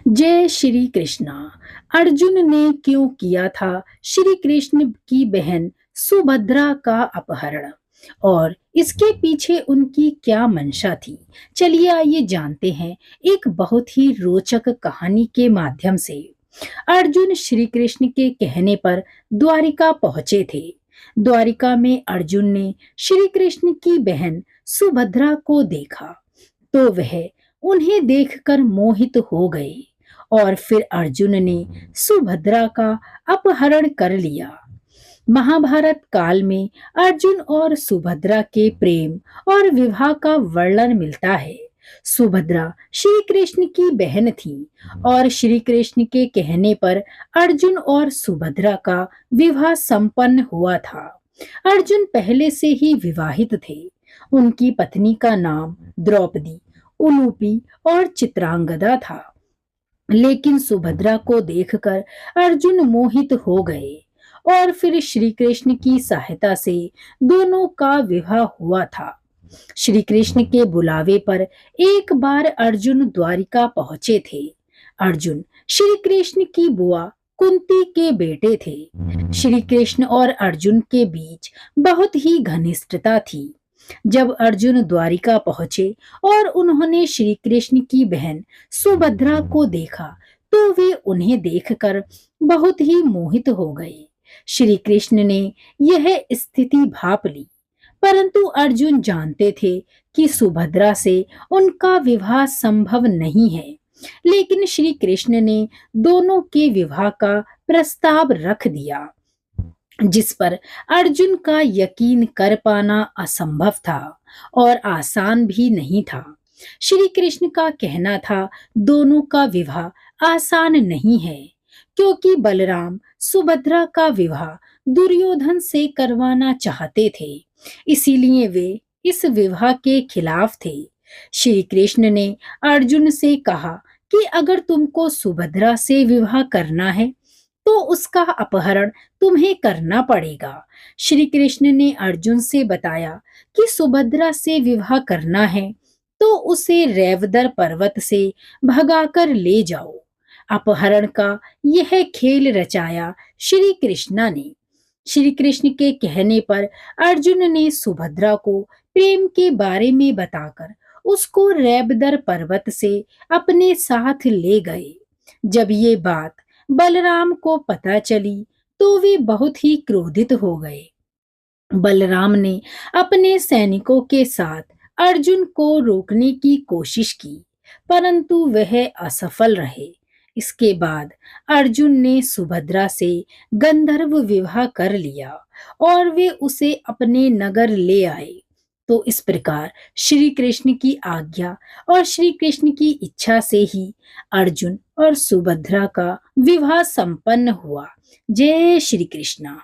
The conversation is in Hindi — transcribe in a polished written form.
जय श्री कृष्णा। अर्जुन ने क्यों किया था श्री कृष्ण की बहन सुभद्रा का अपहरण और इसके पीछे उनकी क्या मंशा थी? चलिए आइए जानते हैं एक बहुत ही रोचक कहानी के माध्यम से। अर्जुन श्री कृष्ण के कहने पर द्वारिका पहुंचे थे। द्वारिका में अर्जुन ने श्री कृष्ण की बहन सुभद्रा को देखा तो वह उन्हें देखकर मोहित हो गए और फिर अर्जुन ने सुभद्रा का अपहरण कर लिया। महाभारत काल में अर्जुन और सुभद्रा के प्रेम और विवाह का वर्णन मिलता है। सुभद्रा श्री कृष्ण की बहन थी और श्री कृष्ण के कहने पर अर्जुन और सुभद्रा का विवाह संपन्न हुआ था। अर्जुन पहले से ही विवाहित थे। उनकी पत्नी का नाम द्रौपदी, उलूपी और चित्रांगदा था। लेकिन सुभद्रा को देखकर अर्जुन मोहित हो गए और फिर श्री कृष्ण की सहायता से दोनों का विवाह हुआ था। श्री कृष्ण के बुलावे पर एक बार अर्जुन द्वारिका पहुंचे थे। अर्जुन श्री कृष्ण की बुआ कुंती के बेटे थे। श्री कृष्ण और अर्जुन के बीच बहुत ही घनिष्ठता थी। जब अर्जुन द्वारिका पहुंचे और उन्होंने श्री कृष्ण की बहन सुभद्रा को देखा तो वे उन्हें देखकर बहुत ही मोहित हो गए। श्री कृष्ण ने यह स्थिति भांप ली, परंतु अर्जुन जानते थे कि सुभद्रा से उनका विवाह संभव नहीं है। लेकिन श्री कृष्ण ने दोनों के विवाह का प्रस्ताव रख दिया, जिस पर अर्जुन का यकीन कर पाना असंभव था और आसान भी नहीं था। श्री कृष्ण का कहना था दोनों का विवाह आसान नहीं है, क्योंकि बलराम सुभद्रा का विवाह दुर्योधन से करवाना चाहते थे। इसीलिए वे इस विवाह के खिलाफ थे। श्री कृष्ण ने अर्जुन से कहा कि अगर तुमको सुभद्रा से विवाह करना है तो उसका अपहरण तुम्हें करना पड़ेगा। श्री कृष्ण ने अर्जुन से बताया कि सुभद्रा से विवाह करना है तो उसे रेवदर पर्वत से भगाकर ले जाओ। अपहरण का यह खेल रचाया श्री कृष्ण ने। श्री कृष्ण के कहने पर अर्जुन ने सुभद्रा को प्रेम के बारे में बताकर उसको रेवदर पर्वत से अपने साथ ले गए। जब ये बात बलराम को पता चली तो वे बहुत ही क्रोधित हो गए। बलराम ने अपने सैनिकों के साथ अर्जुन को रोकने की कोशिश की, परंतु वह असफल रहे। इसके बाद अर्जुन ने सुभद्रा से गंधर्व विवाह कर लिया और वे उसे अपने नगर ले आए। तो इस प्रकार श्री कृष्ण की आज्ञा और श्री कृष्ण की इच्छा से ही अर्जुन और सुभद्रा का विवाह संपन्न हुआ। जय श्री कृष्ण।